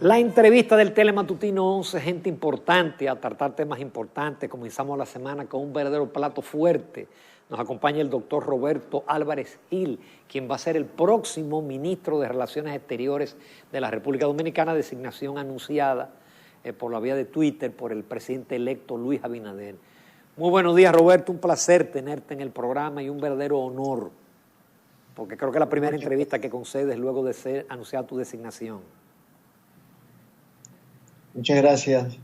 La entrevista del Telematutino 11, gente importante, a tratar temas importantes. Comenzamos la semana con un verdadero plato fuerte. Nos acompaña el doctor Roberto Álvarez Gil, quien va a ser el próximo ministro de Relaciones Exteriores de la República Dominicana, designación anunciada por la vía de Twitter por el presidente electo Luis Abinader. Muy buenos días, Roberto, un placer tenerte en el programa y un verdadero honor, porque creo que es la primera entrevista que concedes luego de ser anunciada tu designación. Muchas gracias.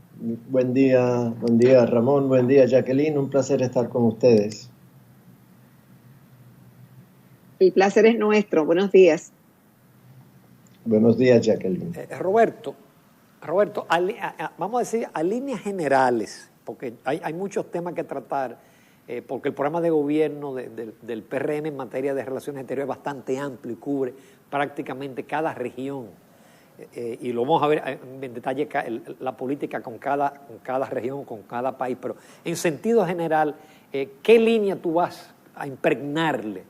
Buen día Ramón, buen día Jacqueline, un placer estar con ustedes. El placer es nuestro, buenos días. Buenos días Jacqueline. Roberto, vamos a decir a líneas generales, porque hay muchos temas que tratar, porque el programa de gobierno del PRM en materia de relaciones exteriores es bastante amplio y cubre prácticamente cada región. Y lo vamos a ver en detalle la política con cada región, con cada país, pero en sentido general, ¿qué línea tú vas a impregnarle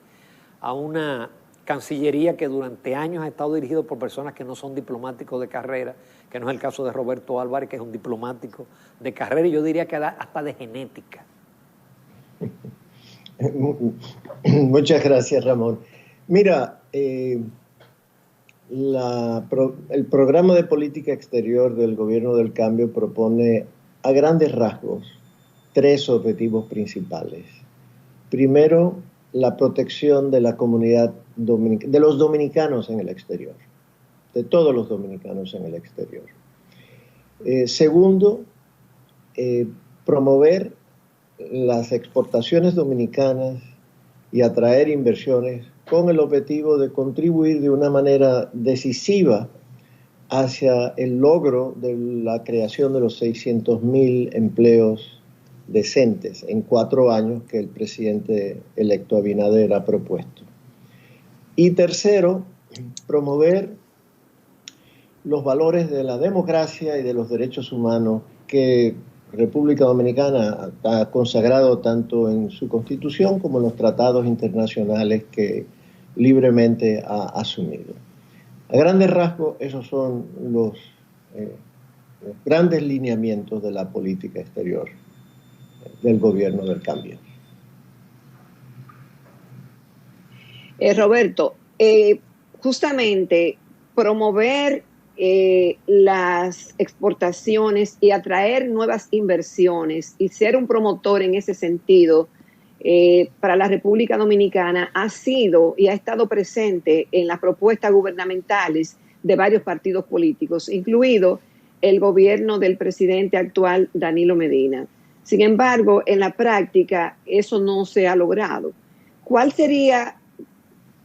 a una cancillería que durante años ha estado dirigido por personas que no son diplomáticos de carrera, que no es el caso de Roberto Álvarez, que es un diplomático de carrera, y yo diría que hasta de genética? Muchas gracias, Ramón. Mira, el programa de política exterior del Gobierno del Cambio propone a grandes rasgos tres objetivos principales. Primero, la protección de la comunidad de los dominicanos en el exterior, de todos los dominicanos en el exterior. Segundo, promover las exportaciones dominicanas y atraer inversiones con el objetivo de contribuir de una manera decisiva hacia el logro de la creación de los 600,000 empleos decentes en 4 años que el presidente electo Abinader ha propuesto. Y tercero, promover los valores de la democracia y de los derechos humanos que República Dominicana ha consagrado tanto en su Constitución como en los tratados internacionales que libremente ha asumido. A grandes rasgos, esos son los grandes lineamientos de la política exterior del Gobierno del Cambio. Roberto, justamente promover las exportaciones y atraer nuevas inversiones y ser un promotor en ese sentido para la República Dominicana ha sido y ha estado presente en las propuestas gubernamentales de varios partidos políticos, incluido el gobierno del presidente actual Danilo Medina. Sin embargo, en la práctica eso no se ha logrado. ¿Cuál serían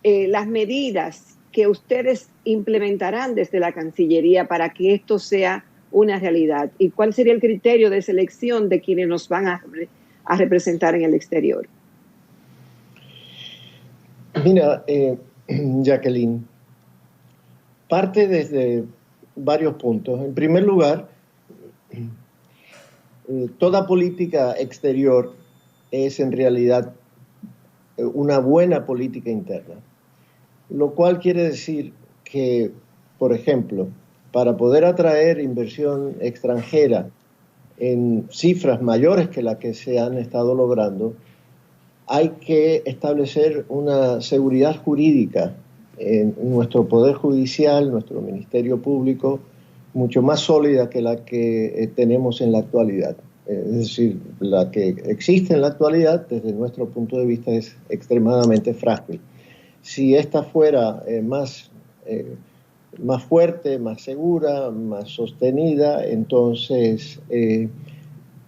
las medidas que ustedes implementarán desde la Cancillería para que esto sea una realidad? ¿Y cuál sería el criterio de selección de quienes nos van a representar en el exterior? Mira, Jacqueline, parte desde varios puntos. En primer lugar, toda política exterior es en realidad una buena política interna, lo cual quiere decir que, por ejemplo, para poder atraer inversión extranjera en cifras mayores que las que se han estado logrando, hay que establecer una seguridad jurídica en nuestro Poder Judicial, nuestro Ministerio Público, mucho más sólida que la que tenemos en la actualidad. Es decir, la que existe en la actualidad, desde nuestro punto de vista, es extremadamente frágil. Si esta fuera más fuerte, más segura, más sostenida, entonces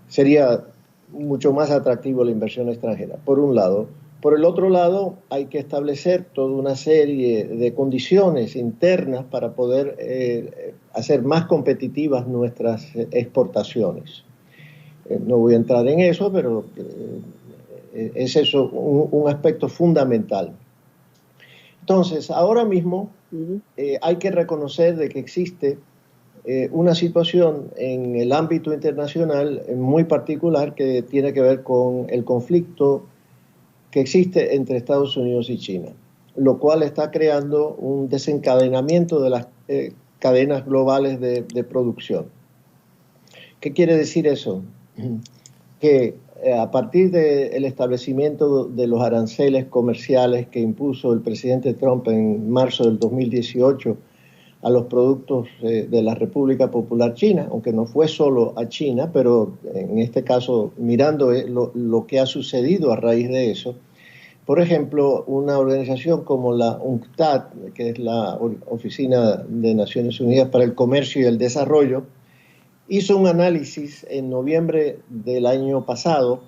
sería mucho más atractivo la inversión extranjera, por un lado. Por el otro lado, hay que establecer toda una serie de condiciones internas para poder hacer más competitivas nuestras exportaciones. No voy a entrar en eso, pero es eso un aspecto fundamental. Entonces, ahora mismo hay que reconocer de que existe una situación en el ámbito internacional muy particular que tiene que ver con el conflicto que existe entre Estados Unidos y China, lo cual está creando un desencadenamiento de las cadenas globales de producción. ¿Qué quiere decir eso? Que a partir del establecimiento de los aranceles comerciales que impuso el presidente Trump en marzo del 2018 a los productos de la República Popular China, aunque no fue solo a China, pero en este caso mirando lo que ha sucedido a raíz de eso. Por ejemplo, una organización como la UNCTAD, que es la Oficina de Naciones Unidas para el Comercio y el Desarrollo, hizo un análisis en noviembre del año pasado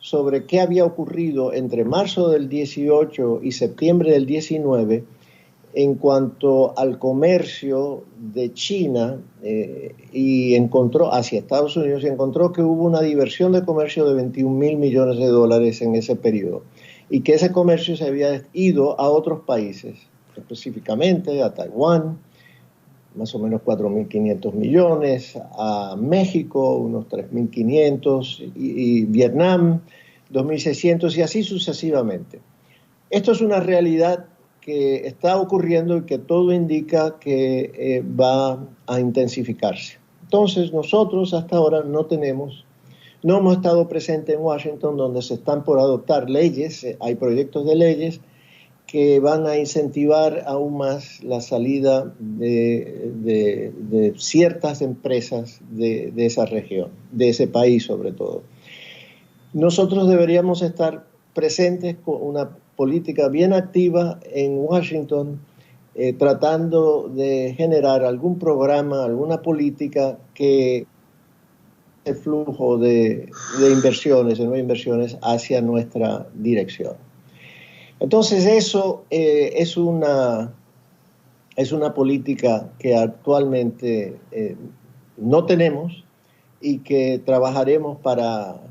sobre qué había ocurrido entre marzo del 18 y septiembre del 19 en cuanto al comercio de China y encontró hacia Estados Unidos y encontró que hubo una diversión de comercio de 21.000 millones de dólares en ese periodo y que ese comercio se había ido a otros países, específicamente a Taiwán, más o menos 4.500 millones, a México unos 3.500 y Vietnam 2.600 y así sucesivamente. Esto es una realidad que está ocurriendo y que todo indica que va a intensificarse. Entonces nosotros hasta ahora no hemos estado presentes en Washington, donde se están por adoptar leyes, hay proyectos de leyes que van a incentivar aún más la salida de ciertas empresas de esa región, de ese país sobre todo. Nosotros deberíamos estar presentes con una política bien activa en Washington, tratando de generar algún programa, alguna política que el flujo de inversiones, de nuevas inversiones hacia nuestra dirección. Entonces eso es una política que actualmente no tenemos y que trabajaremos para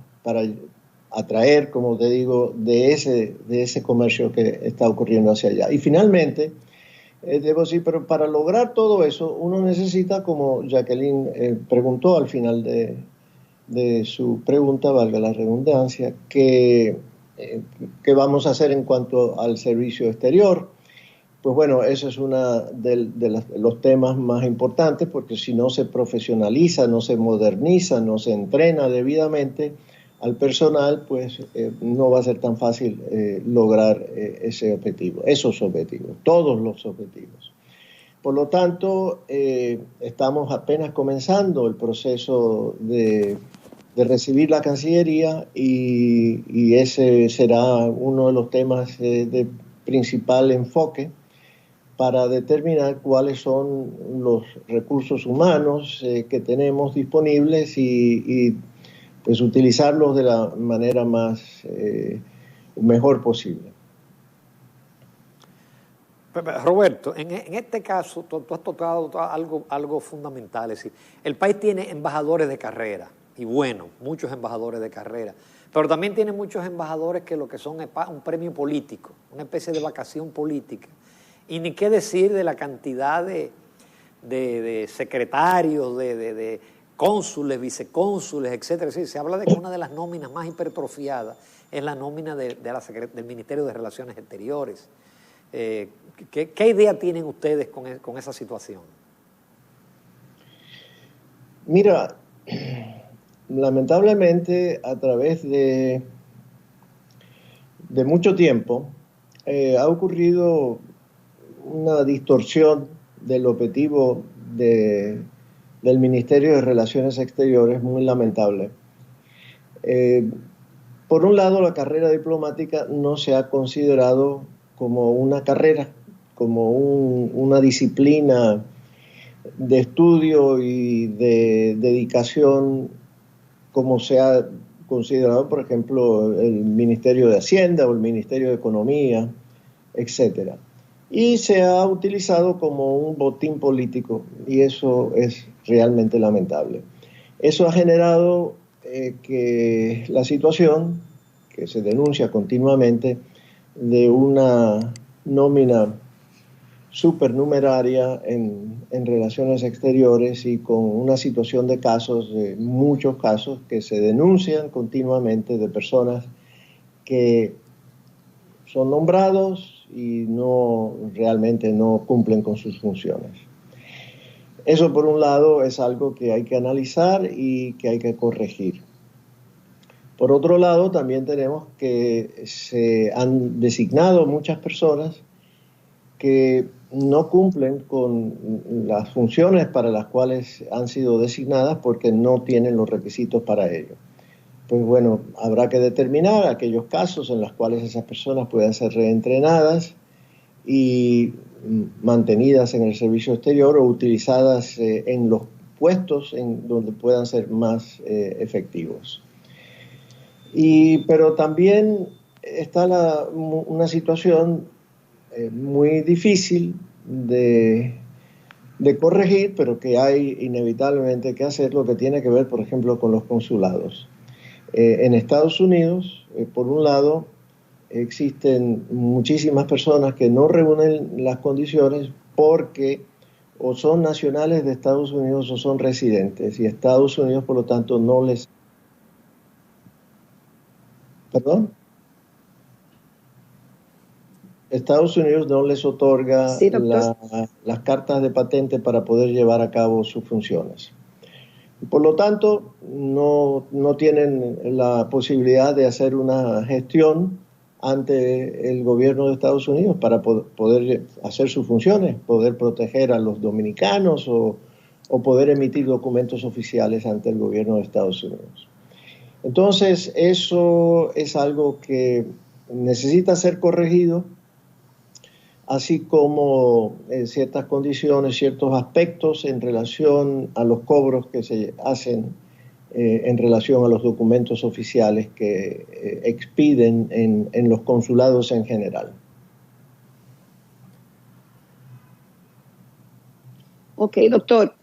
atraer, como te digo, de ese comercio que está ocurriendo hacia allá. Y finalmente, debo decir, pero para lograr todo eso, uno necesita, como Jacqueline preguntó al final de su pregunta, valga la redundancia, ¿qué vamos a hacer en cuanto al servicio exterior? Pues bueno, eso es uno de los temas más importantes, porque si no se profesionaliza, no se moderniza, no se entrena debidamente al personal, pues no va a ser tan fácil lograr esos objetivos, todos los objetivos. Por lo tanto, estamos apenas comenzando el proceso de recibir la Cancillería y ese será uno de los temas de principal enfoque para determinar cuáles son los recursos humanos que tenemos disponibles y pues utilizarlos de la manera mejor posible. Roberto, en este caso tú has tocado algo fundamental, es decir, el país tiene embajadores de carrera, y bueno, muchos embajadores de carrera, pero también tiene muchos embajadores que lo que son es un premio político, una especie de vacación política, y ni qué decir de la cantidad de secretarios, de cónsules, vicecónsules, etcétera. Sí, se habla de que una de las nóminas más hipertrofiadas es la nómina del Ministerio de Relaciones Exteriores. ¿Qué idea tienen ustedes con esa situación? Mira, lamentablemente a través de mucho tiempo ha ocurrido una distorsión del objetivo del Ministerio de Relaciones Exteriores muy lamentable. Por un lado, la carrera diplomática no se ha considerado como una carrera, como una disciplina de estudio y de dedicación como se ha considerado, por ejemplo, el Ministerio de Hacienda o el Ministerio de Economía, etc. Y se ha utilizado como un botín político y eso es realmente lamentable. Eso ha generado que la situación que se denuncia continuamente de una nómina supernumeraria en relaciones exteriores y con una situación de casos, de muchos casos que se denuncian continuamente de personas que son nombrados y realmente no cumplen con sus funciones. Eso por un lado es algo que hay que analizar y que hay que corregir. Por otro lado, también tenemos que se han designado muchas personas que no cumplen con las funciones para las cuales han sido designadas porque no tienen los requisitos para ello. Pues bueno, habrá que determinar aquellos casos en los cuales esas personas puedan ser reentrenadas y mantenidas en el servicio exterior o utilizadas en los puestos en donde puedan ser más efectivos. Pero también está una situación muy difícil de corregir, pero que hay inevitablemente que hacer, lo que tiene que ver, por ejemplo, con los consulados. En Estados Unidos, por un lado, existen muchísimas personas que no reúnen las condiciones porque o son nacionales de Estados Unidos o son residentes, y Estados Unidos, por lo tanto, no les... ¿Perdón? Estados Unidos no les otorga sí, las cartas de patente para poder llevar a cabo sus funciones. Por lo tanto, no tienen la posibilidad de hacer una gestión ante el gobierno de Estados Unidos para poder hacer sus funciones, poder proteger a los dominicanos o poder emitir documentos oficiales ante el gobierno de Estados Unidos. Entonces, eso es algo que necesita ser corregido, así como ciertas condiciones, ciertos aspectos en relación a los cobros que se hacen en relación a los documentos oficiales que expiden en los consulados en general. Ok, doctor.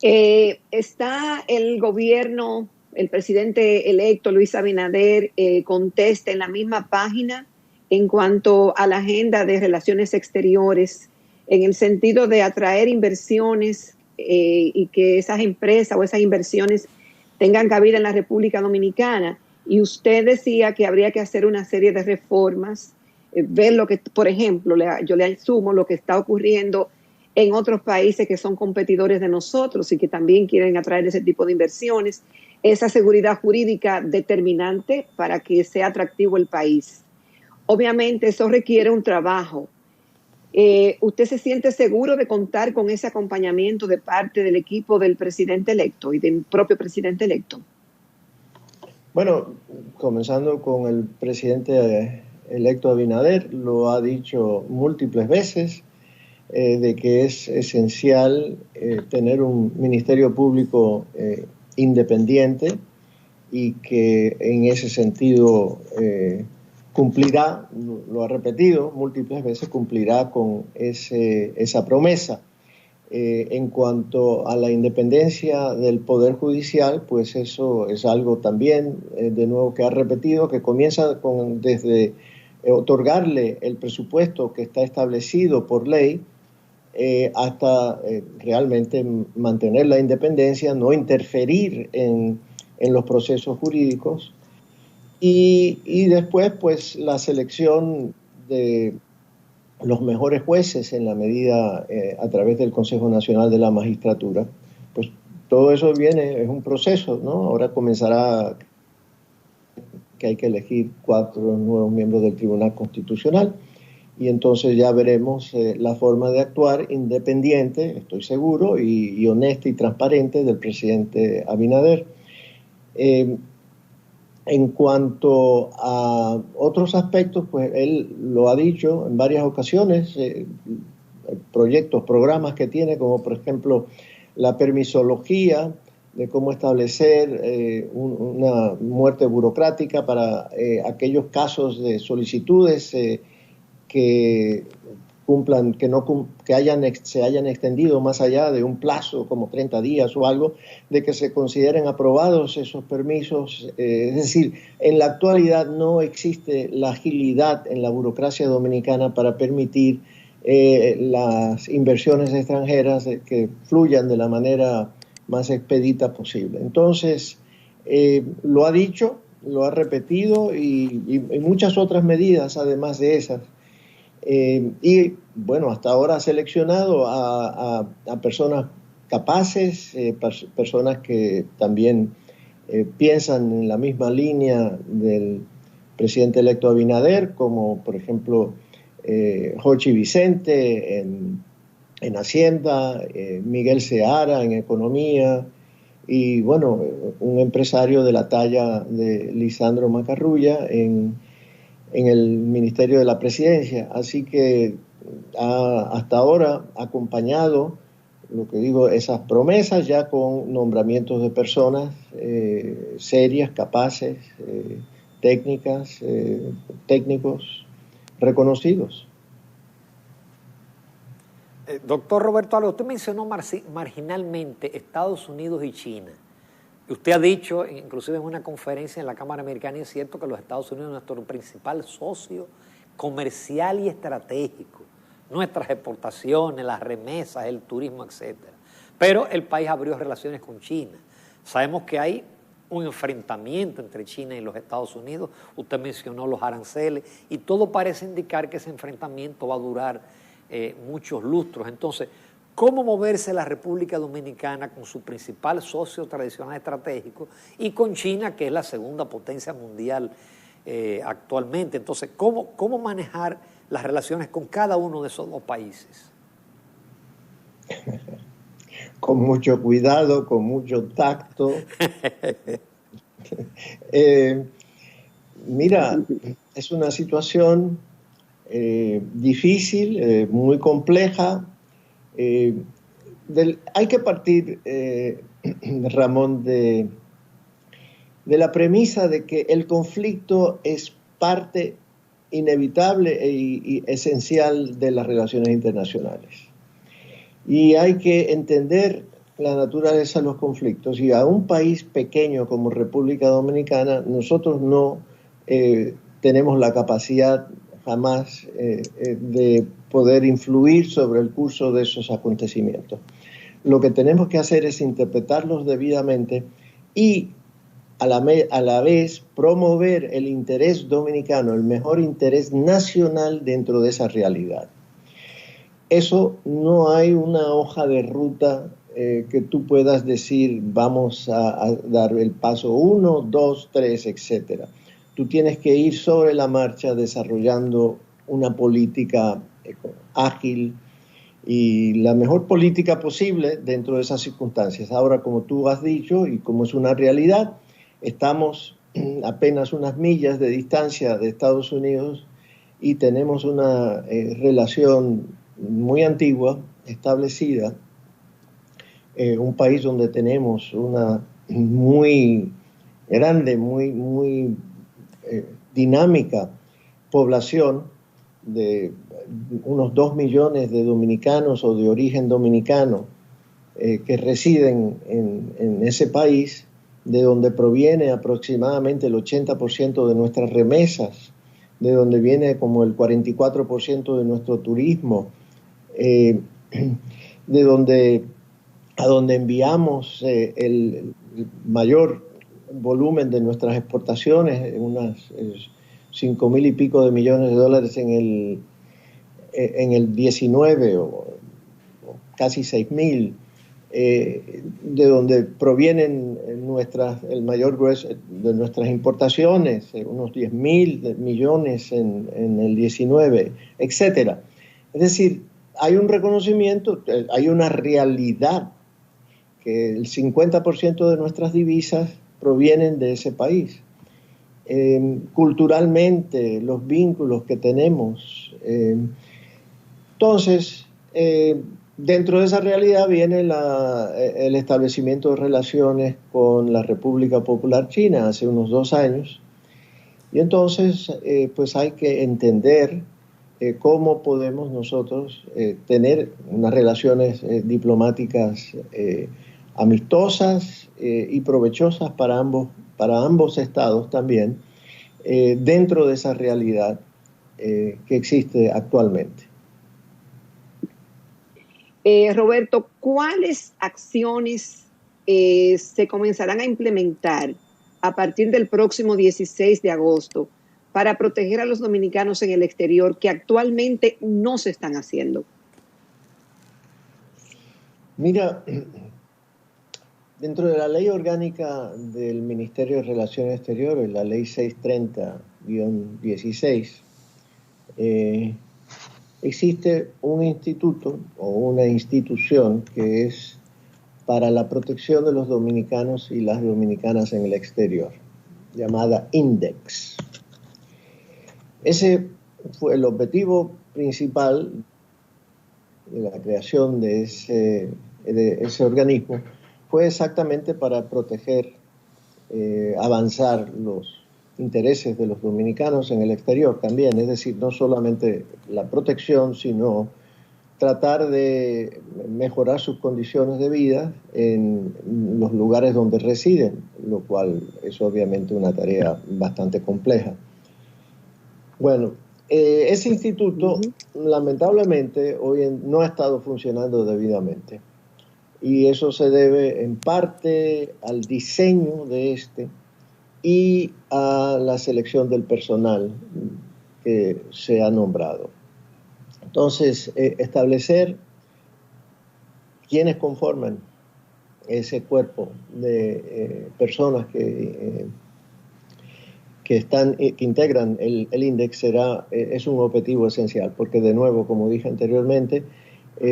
¿Está el gobierno, el presidente electo Luis Abinader, contesta en la misma página en cuanto a la agenda de relaciones exteriores, en el sentido de atraer inversiones y que esas empresas o esas inversiones tengan cabida en la República Dominicana? Y usted decía que habría que hacer una serie de reformas, ver lo que, por ejemplo, yo le asumo lo que está ocurriendo en otros países que son competidores de nosotros y que también quieren atraer ese tipo de inversiones, esa seguridad jurídica determinante para que sea atractivo el país. Obviamente eso requiere un trabajo. ¿Usted se siente seguro de contar con ese acompañamiento de parte del equipo del presidente electo y del propio presidente electo? Bueno, comenzando con el presidente electo Abinader, lo ha dicho múltiples veces, de que es esencial tener un ministerio público independiente y que en ese sentido cumplirá, lo ha repetido múltiples veces, cumplirá con esa promesa. En cuanto a la independencia del Poder Judicial, pues eso es algo también, de nuevo, que ha repetido, que comienza desde otorgarle el presupuesto que está establecido por ley, hasta realmente mantener la independencia, no interferir en los procesos jurídicos. Y después, pues, la selección de los mejores jueces en la medida a través del Consejo Nacional de la Magistratura. Pues todo eso es un proceso, ¿no? Ahora comenzará que hay que elegir 4 nuevos miembros del Tribunal Constitucional y entonces ya veremos la forma de actuar independiente, estoy seguro, y honesta y transparente del presidente Abinader. En cuanto a otros aspectos, pues él lo ha dicho en varias ocasiones, programas que tiene, como por ejemplo la permisología, de cómo establecer una muerte burocrática para aquellos casos de solicitudes que cumplan, se hayan extendido más allá de un plazo como 30 días o algo, de que se consideren aprobados esos permisos. Es decir, en la actualidad no existe la agilidad en la burocracia dominicana para permitir las inversiones extranjeras que fluyan de la manera más expedita posible. Entonces, lo ha dicho, lo ha repetido y muchas otras medidas además de esas. Y bueno, hasta ahora ha seleccionado a personas capaces, personas que también piensan en la misma línea del presidente electo Abinader, como por ejemplo Jochi Vicente en Hacienda, Miguel Seara en Economía, y bueno, un empresario de la talla de Lisandro Macarrulla en el Ministerio de la Presidencia. Así que hasta ahora ha acompañado, lo que digo, esas promesas ya con nombramientos de personas serias, capaces, técnicos reconocidos. Doctor Roberto Álvarez, usted mencionó marginalmente Estados Unidos y China. Usted ha dicho, inclusive en una conferencia en la Cámara Americana, y es cierto que los Estados Unidos es nuestro principal socio comercial y estratégico. Nuestras exportaciones, las remesas, el turismo, etc. Pero el país abrió relaciones con China. Sabemos que hay un enfrentamiento entre China y los Estados Unidos. Usted mencionó los aranceles y todo parece indicar que ese enfrentamiento va a durar muchos lustros. Entonces, ¿cómo moverse la República Dominicana con su principal socio tradicional estratégico y con China, que es la segunda potencia mundial actualmente? Entonces, ¿cómo manejar las relaciones con cada uno de esos dos países? Con mucho cuidado, con mucho tacto. Mira, es una situación difícil, muy compleja. Hay que partir, Ramón, de la premisa de que el conflicto es parte inevitable y esencial de las relaciones internacionales. Y hay que entender la naturaleza de los conflictos. Y a un país pequeño como República Dominicana, nosotros no tenemos la capacidad jamás de poder influir sobre el curso de esos acontecimientos. Lo que tenemos que hacer es interpretarlos debidamente y a la vez promover el interés dominicano, el mejor interés nacional dentro de esa realidad. Eso no hay una hoja de ruta que tú puedas decir vamos a dar el paso 1, 2, 3, etcétera. Tú tienes que ir sobre la marcha desarrollando una política ágil y la mejor política posible dentro de esas circunstancias. Ahora, como tú has dicho y como es una realidad, estamos apenas unas millas de distancia de Estados Unidos y tenemos una relación muy antigua, establecida, un país donde tenemos una muy grande, muy dinámica población de unos 2 millones de dominicanos o de origen dominicano que residen en ese país, de donde proviene aproximadamente el 80% de nuestras remesas, de donde viene como el 44% de nuestro turismo, de donde a donde enviamos el mayor volumen de nuestras exportaciones, unas 5.000 y pico de millones de dólares en el 19 o casi 6.000, de donde provienen el mayor grueso de nuestras importaciones, unos 10.000 millones en el 19, etcétera. Es decir, hay un reconocimiento, hay una realidad que el 50% de nuestras divisas provienen de ese país. Culturalmente, los vínculos que tenemos. Entonces, dentro de esa realidad viene el establecimiento de relaciones con la República Popular China hace unos 2 años. Y entonces, pues hay que entender cómo podemos nosotros tener unas relaciones diplomáticas amistosas y provechosas para ambos estados también, dentro de esa realidad que existe actualmente. Roberto, ¿cuáles acciones se comenzarán a implementar a partir del próximo 16 de agosto para proteger a los dominicanos en el exterior que actualmente no se están haciendo? Mira, dentro de la ley orgánica del Ministerio de Relaciones Exteriores, la ley 630-16, existe un instituto o una institución que es para la protección de los dominicanos y las dominicanas en el exterior, llamada INDEX. Ese fue el objetivo principal de la creación de ese organismo, fue exactamente para proteger, avanzar los intereses de los dominicanos en el exterior también, es decir, no solamente la protección, sino tratar de mejorar sus condiciones de vida en los lugares donde residen, lo cual es obviamente una tarea bastante compleja. Bueno, ese instituto lamentablemente hoy no ha estado funcionando debidamente y eso se debe en parte al diseño de este y a la selección del personal que se ha nombrado. Entonces, establecer quiénes conforman ese cuerpo de personas que integran el INDEX es un objetivo esencial, porque de nuevo, como dije anteriormente,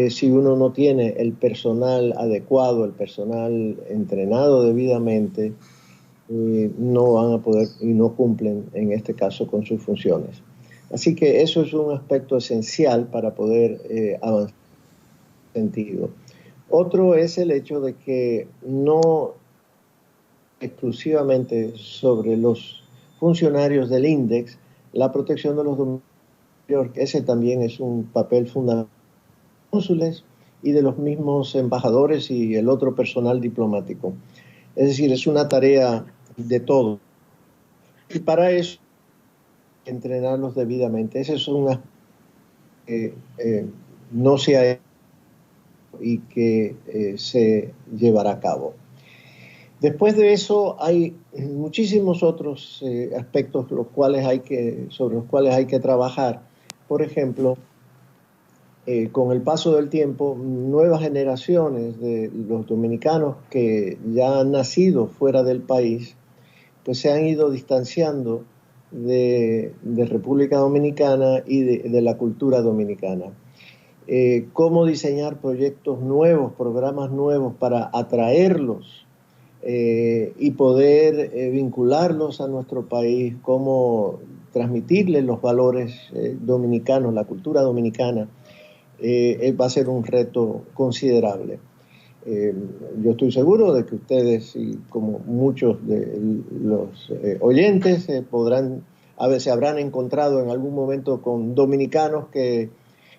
si uno no tiene el personal adecuado, el personal entrenado debidamente, no van a poder y no cumplen en este caso con sus funciones. Así que eso es un aspecto esencial para poder avanzar en ese sentido. Otro es el hecho de que no exclusivamente sobre los funcionarios del INDEX, la protección de los dominicanos, ese también es un papel fundamental de los cónsules y de los mismos embajadores y el otro personal diplomático. Es decir, es una tarea de todo. Y para eso, entrenarlos debidamente. Ese es un aspecto que no se ha hecho y que se llevará a cabo. Después de eso hay muchísimos otros aspectos sobre los cuales hay que trabajar. Por ejemplo, con el paso del tiempo, nuevas generaciones de los dominicanos que ya han nacido fuera del país, pues se han ido distanciando de República Dominicana y de la cultura dominicana. Cómo diseñar proyectos nuevos, programas nuevos para atraerlos y poder vincularlos a nuestro país, cómo transmitirles los valores dominicanos, la cultura dominicana, va a ser un reto considerable. Yo estoy seguro de que ustedes, y como muchos de los oyentes, se habrán encontrado en algún momento con dominicanos que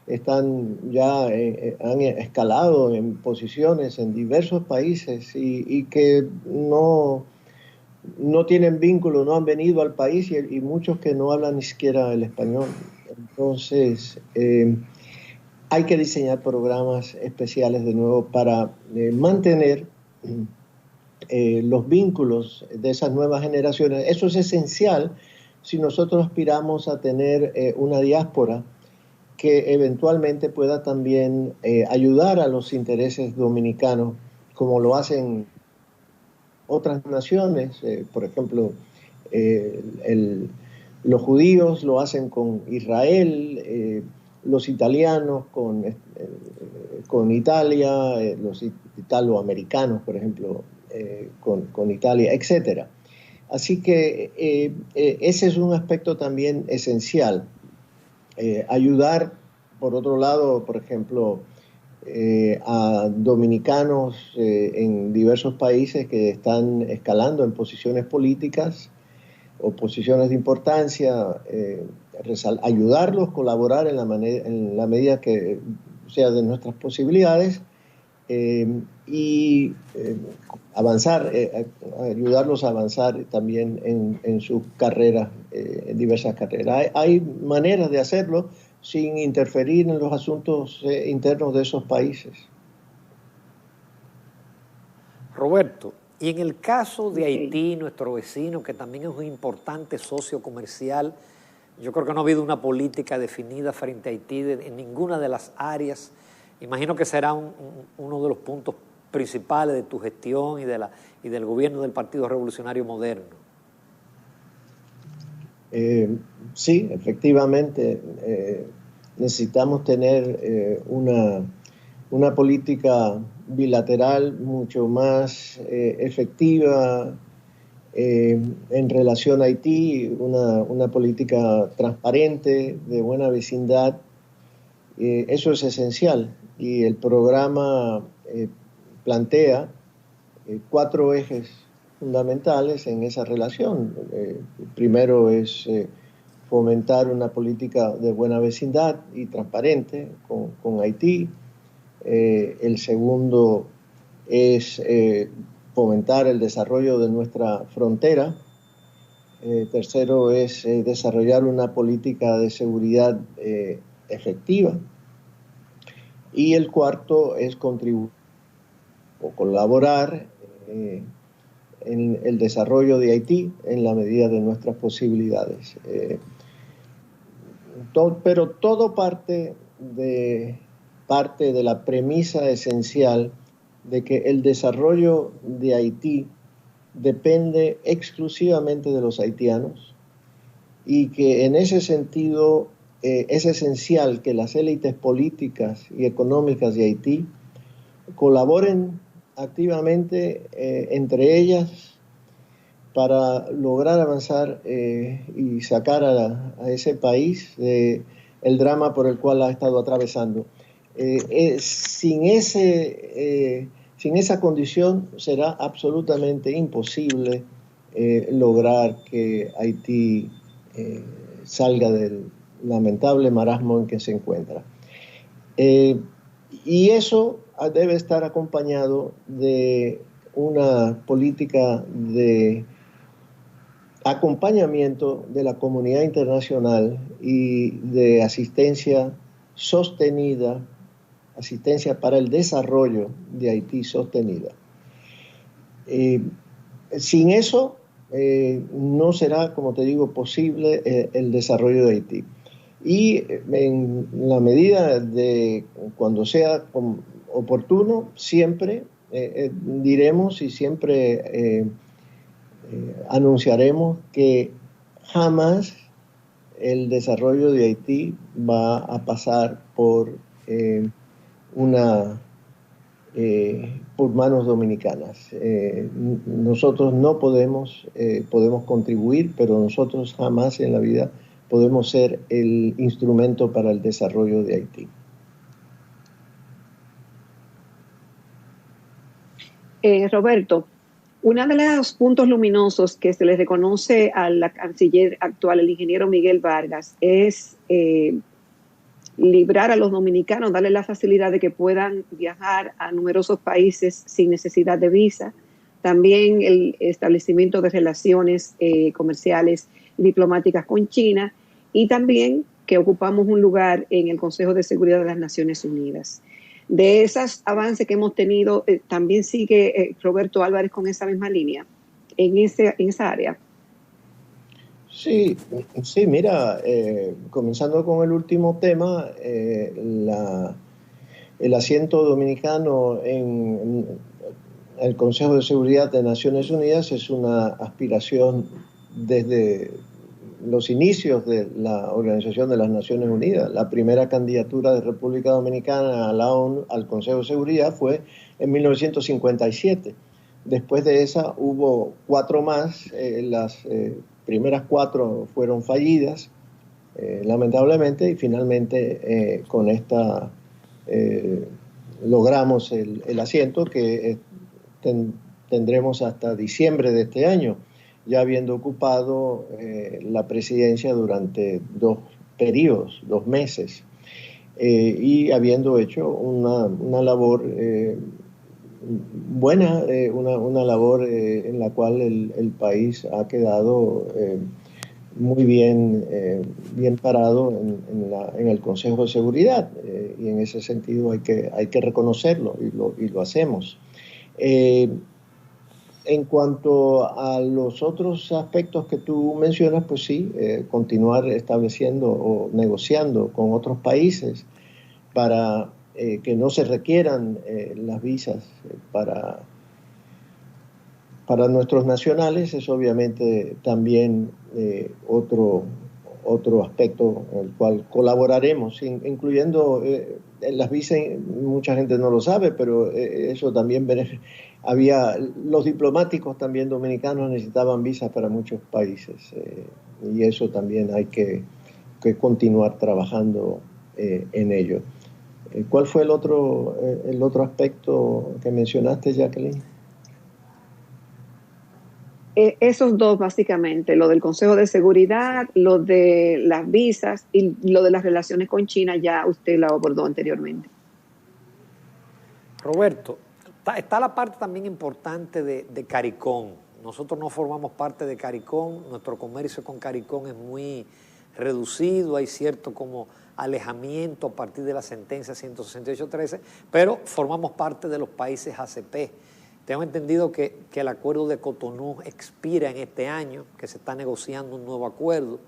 están ya, han escalado en posiciones en diversos países y que no tienen vínculo, no han venido al país y muchos que no hablan ni siquiera el español. Entonces, hay que diseñar programas especiales de nuevo para mantener los vínculos de esas nuevas generaciones. Eso es esencial si nosotros aspiramos a tener una diáspora que eventualmente pueda también ayudar a los intereses dominicanos, como lo hacen otras naciones. Por ejemplo, los judíos lo hacen con Israel, los italianos con Italia, los italoamericanos, por ejemplo, con Italia, etc. Así que ese es un aspecto también esencial. Ayudar, por otro lado, por ejemplo, a dominicanos en diversos países que están escalando en posiciones políticas o posiciones de importancia, ayudarlos, colaborar en la medida que sea de nuestras posibilidades y avanzar, ayudarlos a avanzar también en sus carreras, en diversas carreras. Hay maneras de hacerlo sin interferir en los asuntos internos de esos países. Roberto, y en el caso de Haití, nuestro vecino, que también es un importante socio comercial, yo creo que no ha habido una política definida frente a Haití en ninguna de las áreas imagino que será uno de los puntos principales de tu gestión y del gobierno del Partido Revolucionario Moderno. Sí, efectivamente, necesitamos tener una política bilateral mucho más efectiva en relación a Haití, una política transparente, de buena vecindad. Eso es esencial y el programa plantea 4 ejes fundamentales en esa relación. Primero es fomentar una política de buena vecindad y transparente con Haití. El segundo es fomentar el desarrollo de nuestra frontera. Tercero es desarrollar una política de seguridad efectiva. Y el cuarto es contribuir o colaborar en el desarrollo de Haití en la medida de nuestras posibilidades. Pero todo parte de la premisa esencial de que el desarrollo de Haití depende exclusivamente de los haitianos y que en ese sentido es esencial que las élites políticas y económicas de Haití colaboren activamente entre ellas para lograr avanzar y sacar a ese país el drama por el cual ha estado atravesando. Sin esa condición será absolutamente imposible lograr que Haití salga del lamentable marasmo en que se encuentra. Y eso debe estar acompañado de una política de acompañamiento de la comunidad internacional y de asistencia sostenida, asistencia para el desarrollo de Haití sostenida. Sin eso no será, como te digo, posible el desarrollo de Haití. Y en la medida de cuando sea oportuno, siempre diremos y siempre anunciaremos que jamás el desarrollo de Haití va a pasar por manos dominicanas. Nosotros no podemos contribuir, pero nosotros jamás en la vida podemos ser el instrumento para el desarrollo de Haití. Roberto, uno de los puntos luminosos que se le reconoce a la canciller actual, el ingeniero Miguel Vargas, es librar a los dominicanos, darle la facilidad de que puedan viajar a numerosos países sin necesidad de visa. También el establecimiento de relaciones comerciales y diplomáticas con China, y también que ocupamos un lugar en el Consejo de Seguridad de las Naciones Unidas. De esos avances que hemos tenido, también sigue Roberto Álvarez con esa misma línea en esa área. Sí, mira, comenzando con el último tema, el asiento dominicano en el Consejo de Seguridad de Naciones Unidas es una aspiración desde los inicios de la Organización de las Naciones Unidas. La primera candidatura de República Dominicana a la ONU, al Consejo de Seguridad, fue en 1957. Después de esa hubo 4 más, las primeras 4 fueron fallidas, lamentablemente, y finalmente con esta logramos el asiento que tendremos hasta diciembre de este año, ya habiendo ocupado la presidencia durante 2 periodos, 2 meses, y habiendo hecho una labor buena, una labor en la cual el país ha quedado muy bien parado en el Consejo de Seguridad, y en ese sentido hay que reconocerlo y lo hacemos. En cuanto a los otros aspectos que tú mencionas, pues sí, continuar estableciendo o negociando con otros países para que no se requieran las visas para nuestros nacionales es obviamente también otro aspecto en el cual colaboraremos, incluyendo las visas. Mucha gente no lo sabe, pero eso también los diplomáticos también dominicanos necesitaban visas para muchos países, y eso también hay que continuar trabajando en ello. ¿Cuál fue el otro aspecto que mencionaste, Jacqueline? Esos dos básicamente, lo del Consejo de Seguridad, lo de las visas y lo de las relaciones con China, ya usted lo abordó anteriormente. Roberto, está la parte también importante de CARICOM. Nosotros no formamos parte de CARICOM, nuestro comercio con CARICOM es muy reducido, hay cierto como alejamiento a partir de la sentencia 168.13, pero formamos parte de los países ACP. Tengo entendido que el acuerdo de Cotonú expira en este año, que se está negociando un nuevo acuerdo.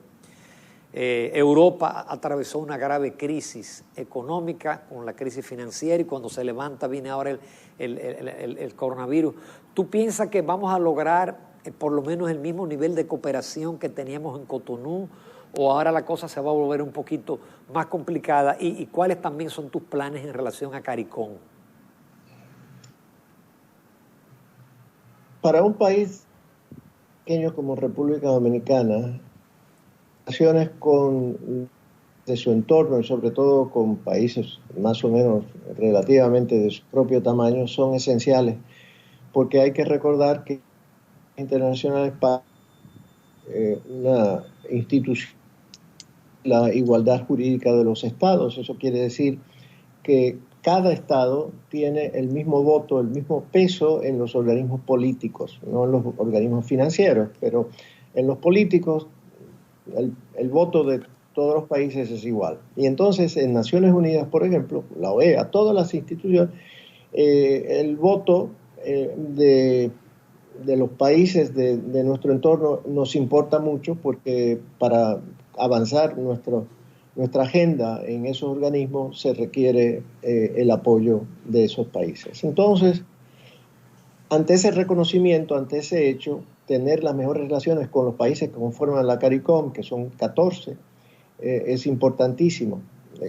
Europa atravesó una grave crisis económica con la crisis financiera, y cuando se levanta viene ahora el coronavirus. ¿Tú piensas que vamos a lograr por lo menos el mismo nivel de cooperación que teníamos en Cotonú, o ahora la cosa se va a volver un poquito más complicada? ¿Y cuáles también son tus planes en relación a CARICOM? Para un país pequeño como República Dominicana, relaciones de su entorno y sobre todo con países más o menos relativamente de su propio tamaño son esenciales, porque hay que recordar que internacionales para una institución, la igualdad jurídica de los estados. Eso quiere decir que cada estado tiene el mismo voto, el mismo peso en los organismos políticos, no en los organismos financieros, pero en los políticos el voto de todos los países es igual. Y entonces en Naciones Unidas, por ejemplo, la OEA, todas las instituciones, el voto de los países de nuestro entorno nos importa mucho, porque para avanzar nuestra agenda en esos organismos se requiere el apoyo de esos países. Entonces, ante ese reconocimiento, ante ese hecho, tener las mejores relaciones con los países que conforman la CARICOM, que son 14, es importantísimo.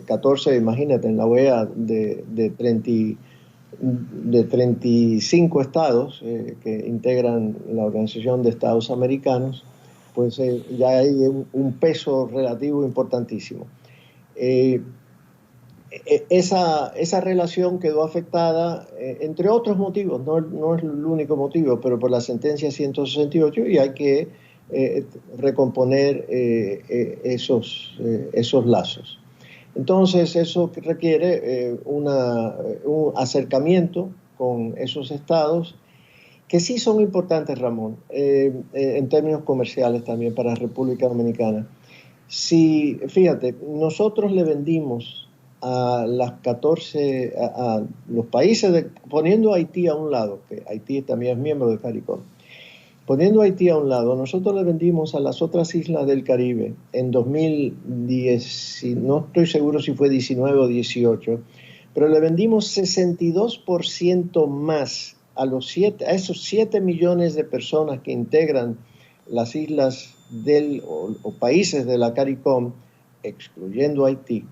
14, imagínate, en la OEA de 35 estados que integran la Organización de Estados Americanos, pues ya hay un peso relativo importantísimo. Esa relación quedó afectada, entre otros motivos, no es el único motivo, pero por la sentencia 168, y hay que recomponer esos lazos. Entonces eso requiere un acercamiento con esos estados, que sí son importantes, Ramón, en términos comerciales también para la República Dominicana. Si, fíjate, nosotros le vendimos a las 14, a los países, poniendo a Haití a un lado, que Haití también es miembro de CARICOM, poniendo a Haití a un lado, nosotros le vendimos a las otras islas del Caribe en 2010, no estoy seguro si fue 19 o 18, pero le vendimos 62% más a esos 7 millones de personas que integran las islas o países de la CARICOM, excluyendo Haití.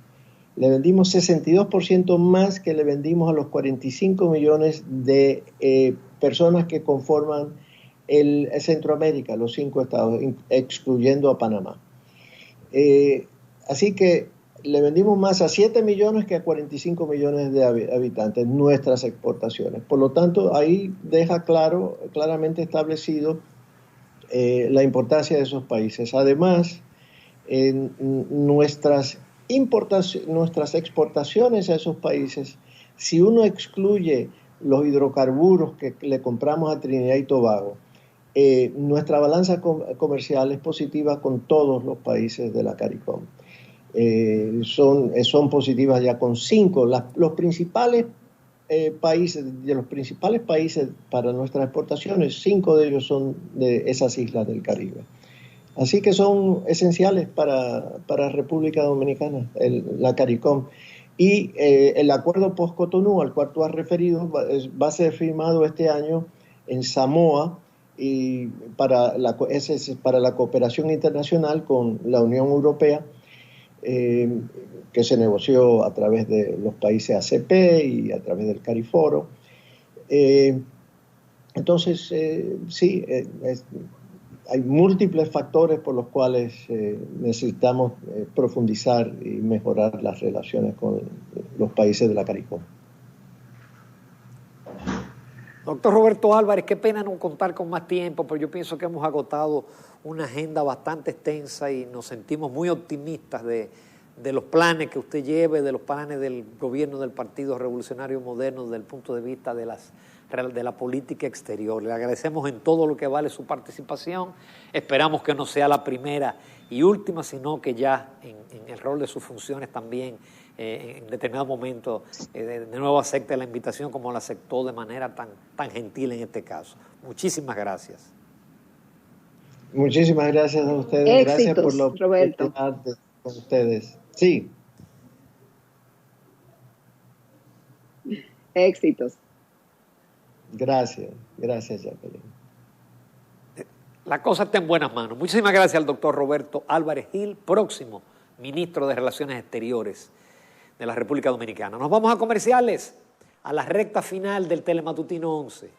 Le vendimos 62% más que le vendimos a los 45 millones de personas que conforman el Centroamérica, los 5 estados, excluyendo a Panamá. Así que le vendimos más a 7 millones que a 45 millones de habitantes nuestras exportaciones. Por lo tanto, ahí deja claramente establecido la importancia de esos países. Además, nuestras exportaciones a esos países, si uno excluye los hidrocarburos que le compramos a Trinidad y Tobago, nuestra balanza comercial es positiva con todos los países de la CARICOM. Son positivas ya con 5. Los principales países para nuestras exportaciones, 5 de ellos son de esas islas del Caribe. Así que son esenciales para República Dominicana, la CARICOM. Y el acuerdo post-Cotonú al cual tú has referido va a ser firmado este año en Samoa y ese es para la cooperación internacional con la Unión Europea, que se negoció a través de los países ACP y a través del CARIFORO. Entonces, sí, hay múltiples factores por los cuales necesitamos profundizar y mejorar las relaciones con los países de la CARICOM. Doctor Roberto Álvarez, qué pena no contar con más tiempo, pero yo pienso que hemos agotado una agenda bastante extensa y nos sentimos muy optimistas de los planes que usted lleve, de los planes del gobierno del Partido Revolucionario Moderno desde el punto de vista de la política exterior. Le agradecemos en todo lo que vale su participación. Esperamos que no sea la primera y última, sino que ya en el rol de sus funciones también en determinado momento de nuevo acepte la invitación como la aceptó de manera tan gentil en este caso. Muchísimas gracias. Muchísimas gracias a ustedes. Éxitos, gracias por la Roberto. oportunidad con ustedes. Sí. Éxitos. Gracias, Jacqueline. La cosa está en buenas manos. Muchísimas gracias al doctor Roberto Álvarez Gil, próximo ministro de Relaciones Exteriores de la República Dominicana. Nos vamos a comerciales, a la recta final del Telematutino 11.